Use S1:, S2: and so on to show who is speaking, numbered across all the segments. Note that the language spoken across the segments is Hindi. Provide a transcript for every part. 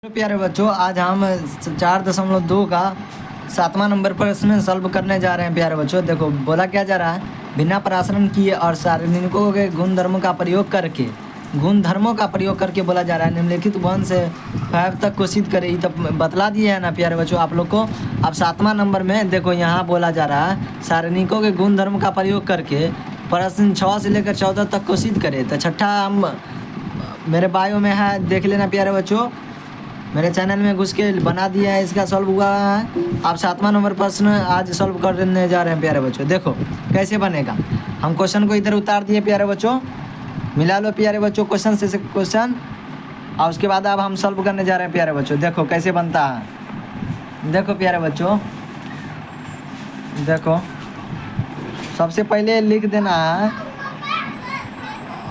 S1: तो प्यारे बच्चों, आज हम 4.2 का 7वां नंबर प्रश्न सॉल्व करने जा रहे हैं। प्यारे बच्चों देखो, बोला क्या जा रहा है, बिना प्राशरण किए और सारणिकों के गुणधर्मों का प्रयोग करके बोला जा रहा है निम्नलिखित 1 से 5 तक को सिद्ध करें। तो बतला दिए है ना प्यारे बच्चों आप लोग को। अब 7वां नंबर में देखो, यहाँ बोला जा रहा है सारणिकों के गुणधर्म का प्रयोग करके प्रश्न 6 से लेकर 14 तक को सिद्ध करें। तो छठा हम मेरे बायो में है, देख लेना प्यारे बच्चों, मेरे चैनल में घुस के बना दिया है, इसका सॉल्व हुआ है। आप 7वां नंबर प्रश्न आज सॉल्व करने जा रहे हैं प्यारे बच्चों। देखो कैसे बनेगा, हम क्वेश्चन को इधर उतार दिए प्यारे बच्चों, मिला लो प्यारे बच्चों क्वेश्चन से क्वेश्चन, और उसके बाद अब हम सॉल्व करने जा रहे हैं प्यारे बच्चों। देखो कैसे बनता है, देखो प्यारे बच्चों, देखो सबसे पहले लिख देना है,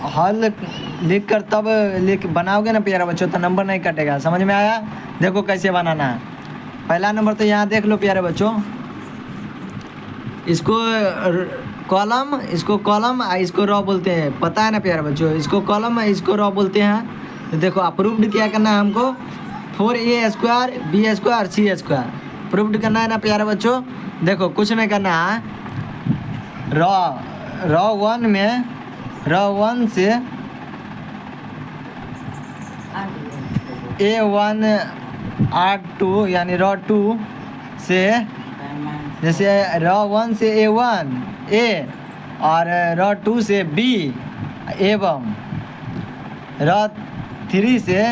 S1: हल लिख कर तब बनाओगे ना प्यारे बच्चों, तो नंबर नहीं कटेगा। समझ में आया? देखो कैसे बनाना है। पहला नंबर तो यहाँ देख लो प्यारे बच्चों, इसको कॉलम, इसको रो बोलते हैं, पता है ना प्यारे बच्चों। इसको कॉलम, इसको रो बोलते हैं। तो देखो अप्रूव्ड क्या करना है हमको, 4a² b² c² प्रूव्ड करना है ना प्यारे बच्चों। देखो कुछ नहीं करना है, रो 1 से a1 r2 यानी रो 2 से, जैसे रो 1 से a1 a और रो 2 से b एवं रो 3 से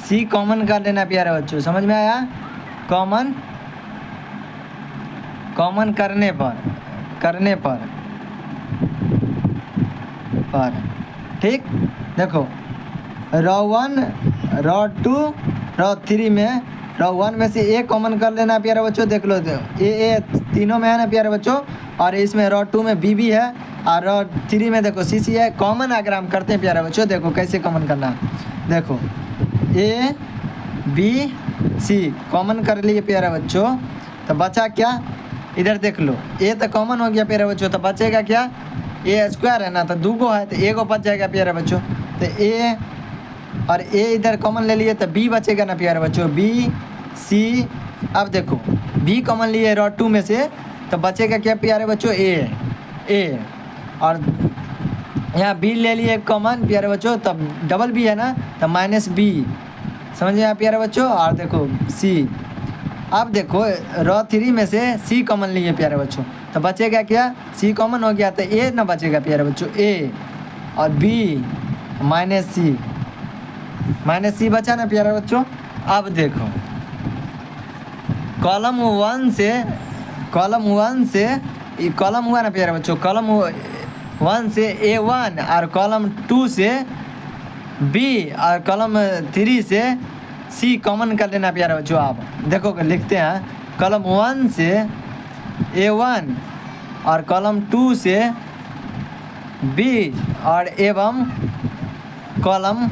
S1: c कॉमन कर लेना प्यारे बच्चों। समझ में आया? कॉमन करने पर ठीक। देखो रो 1 रो 2 रो 3 में, रो 1 में से ए कॉमन कर लेना प्यारे बच्चों। देख लो ए तीनों में है ना प्यारे बच्चों, और इसमें रो 2 में बी है और रो 3 में देखो सी है। कॉमन अगर हम करते हैं प्यारे बच्चों, देखो कैसे कॉमन करना है। देखो ए बी सी कॉमन कर लिए प्यारे बच्चों, तो बचा क्या, इधर देख लो, ए तो कॉमन हो गया प्यारे बच्चों, तो बचेगा क्या, a² है ना, तो 2 है, तो ए को बच जाएगा प्यारे बच्चों। तो ए और ए इधर कॉमन ले लिए तो बी बचेगा ना प्यारे बच्चों, बी सी। अब देखो बी कॉमन लिए रो 2 में से, तो बचेगा क्या प्यारे बच्चों, ए और यहाँ बी ले लिए कॉमन प्यारे बच्चों, तब डबल बी है ना, तो -b। समझ में आया प्यारे बच्चों? और देखो सी। अब देखो रो 3 में से सी कॉमन लिए प्यारे बच्चों, तो बचेगा क्या, सी कॉमन हो गया, तो ए ना बचेगा प्यारे बच्चों, ए और बी -c बचा ना प्यारे बच्चों। अब देखो कॉलम 1 से कॉलम हुआ ना प्यारे बच्चों, कॉलम 1 से a1 और कॉलम 2 से b और कॉलम 3 से c कॉमन कर लेना प्यारे बच्चों। आप देखो लिखते हैं, कॉलम 1 से a1 और कॉलम 2 से b और एवं कॉलम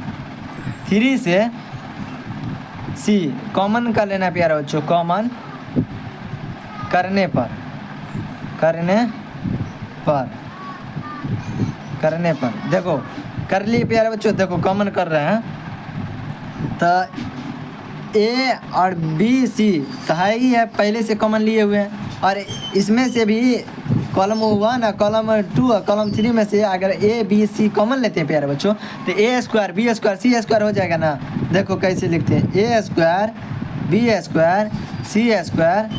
S1: 3 से c कॉमन कर लेना प्यारे बच्चों। कॉमन करने पर देखो कर लिए प्यारे बच्चों। देखो कॉमन कर रहे हैं, तो ए और बी सी तो है ही है, पहले से कॉमन लिए हुए हैं, और इसमें से भी कॉलम 1 और कॉलम 2 और कॉलम 3 में से अगर ए बी सी कॉमन लेते हैं प्यारे बच्चों, तो a² b² c² हो जाएगा ना। देखो कैसे लिखते हैं, a² b² c²।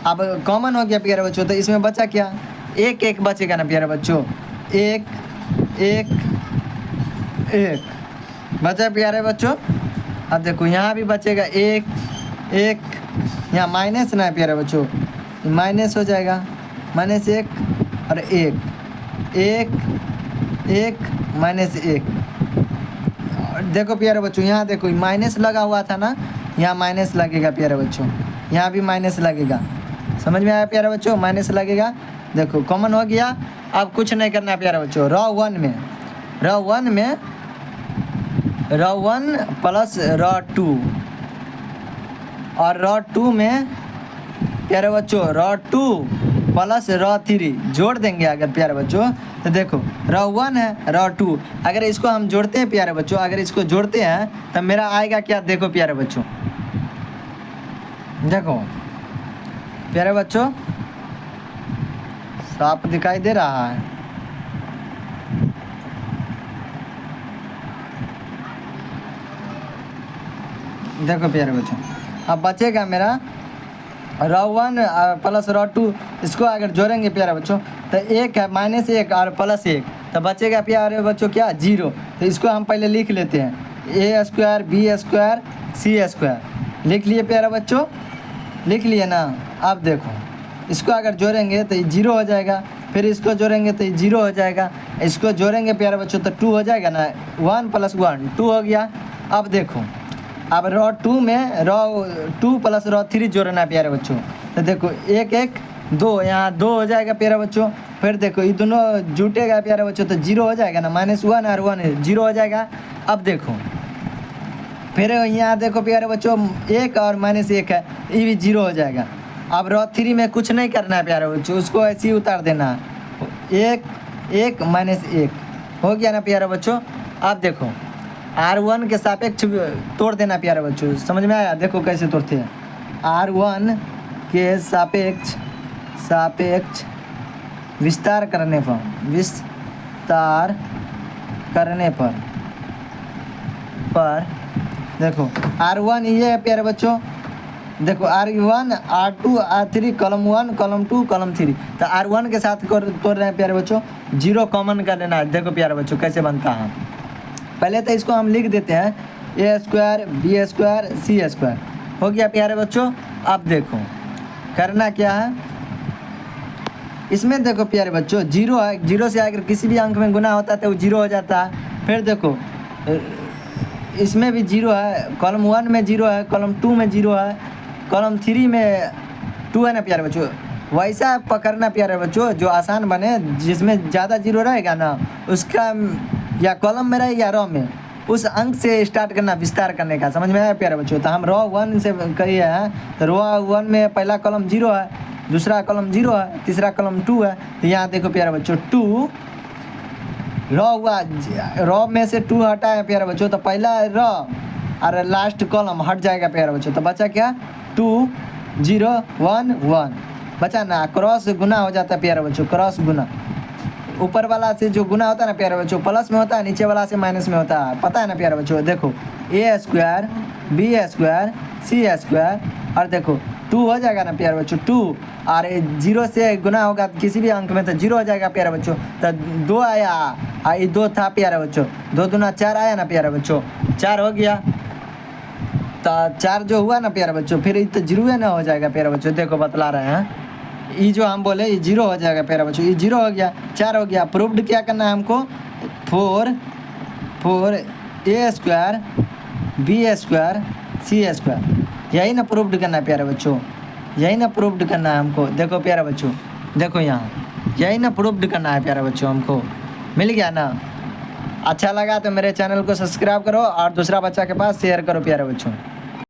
S1: अब कॉमन हो गया प्यारे बच्चों, तो इसमें बचा क्या, एक बचेगा ना प्यारे बच्चों, एक बचा प्यारे बच्चों। अब देखो यहाँ भी बचेगा एक, यहाँ माइनस ना है प्यारे बच्चों, माइनस हो जाएगा, -1 और एक -1। देखो प्यारे बच्चों, यहाँ देखो माइनस लगा हुआ था ना, यहाँ माइनस लगेगा प्यारे बच्चों, यहाँ भी माइनस लगेगा। समझ में आया प्यारे बच्चों? माइनस लगेगा। देखो कॉमन हो गया। अब कुछ नहीं करना है प्यारे बच्चों, रो 1 प्लस रो 2 और रो 2 में प्यारे बच्चों रो 2 प्लस रो 3 जोड़ देंगे अगर प्यारे बच्चों, तो देखो ρ1 है ρ2, अगर इसको हम जोड़ते हैं प्यारे बच्चों, अगर इसको जोड़ते हैं तब मेरा आएगा क्या, देखो प्यारे बच्चों, देखो प्यारे बच्चों साफ दिखाई दे रहा है। देखो प्यारे बच्चों अब बचेगा मेरा ρ1 प्लस ρ2, इसको अगर जोड़ेंगे प्यारे बच्चों तो 1 है -1 और +1, तो बचेगा प्यारे बच्चों क्या, 0। तो इसको हम पहले लिख लेते हैं, a² b² c², लिख लिए प्यारे बच्चों, लिख लिए ना। अब देखो इसको अगर जोड़ेंगे तो ये 0 हो जाएगा, फिर इसको जोड़ेंगे तो ये 0 हो जाएगा, इसको जोड़ेंगे प्यारे बच्चों तो 2 हो जाएगा ना, 1 + 1 2 हो गया। अब देखो अब ρ2 में ρ2 प्लस ρ3 जोड़ना है प्यारे बच्चों, तो देखो 1 1 2, यहाँ 2 हो जाएगा प्यारे बच्चों, फिर देखो ये दोनों जुटेगा प्यारे बच्चों तो 0 हो जाएगा ना, -1 और 1 0 हो जाएगा। अब देखो फिर यहाँ देखो प्यारे बच्चों 1 और -1 है, ये भी 0 हो जाएगा। अब ρ3 में कुछ नहीं करना है प्यारे बच्चों, उसको ऐसे ही उतार देना है, 1 1 -1 हो गया ना प्यारे बच्चों। अब देखो R1 के सापेक्ष तोड़ देना प्यारे बच्चों, समझ में आया, देखो कैसे तोड़ते हैं, R1 के सापेक्ष विस्तार करने पर देखो R1 ये है प्यारे बच्चों, देखो R1 R2 R3 column 1 column 2 column 3, तो R1 के साथ तोड़ रहे हैं प्यारे बच्चों, 0 कॉमन कर लेना है। देखो प्यारे बच्चों कैसे बनता है, पहले तो इसको हम लिख देते हैं a² b² c², हो गया प्यारे बच्चों। अब देखो करना क्या है, इसमें देखो प्यारे बच्चों 0 है, 0 से अगर किसी भी अंक में गुना होता है तो वो 0 हो जाता है। फिर देखो इसमें भी 0 है, कॉलम 1 में 0 है, कॉलम 2 में 0 है, कॉलम 3 में 2 है ना प्यारे बच्चों। वैसा पकड़ना प्यारे बच्चों जो आसान बने, जिसमें ज़्यादा 0 रहेगा ना उसका या कॉलम में रहे या रो में, उस अंक से स्टार्ट करना विस्तार करने का, समझ में आया प्यारे बच्चों। तो हम ρ1 से करिए हैं, तो ρ1 में पहला कॉलम 0 है, दूसरा कॉलम 0 है, तीसरा कॉलम 2 है, तो यहाँ देखो प्यारे बच्चों 2 रॉ में से 2 हटा है प्यारे बच्चों, तो पहला रॉ और लास्ट कॉलम हट जाएगा प्यारे बच्चों, तो बचा क्या 2 0 1 1 बचा ना, क्रॉस गुना हो जाता है प्यारे बच्चों, क्रॉस गुना, ऊपर वाला से जो गुना होता है ना प्यारे बच्चों प्लस में होता है, नीचे वाला से माइनस में होता है, पता है ना प्यारे बच्चों। देखो a² b² c² और देखो 2 हो जाएगा ना प्यारे बच्चों, 2 और 0 से गुना होगा किसी भी अंक में तो 0 हो जाएगा प्यारे बच्चों। तो 2 आया और ये 2 था प्यारे बच्चों, 2 दूना 4 आया ना प्यारे बच्चों, 4 हो गया। तो 4 जो हुआ ना प्यारे बच्चों, फिर ये तो 0 ना हो जाएगा प्यारे बच्चों, देखो बतला रहे हैं, ये जो हम बोले ये 0 हो जाएगा प्यारे बच्चों, ये 0 हो गया, 4 हो गया। प्रूव्ड क्या करना है हमको, 4 a² b² c², यही ना प्रूव्ड करना है प्यारे बच्चों, यही ना प्रूव्ड करना है हमको। देखो प्यारे बच्चों, देखो यहाँ यही ना प्रूव्ड करना है प्यारे बच्चों, हमको मिल गया ना। अच्छा लगा तो मेरे चैनल को सब्सक्राइब करो और दूसरा बच्चा के पास शेयर करो प्यारे बच्चों।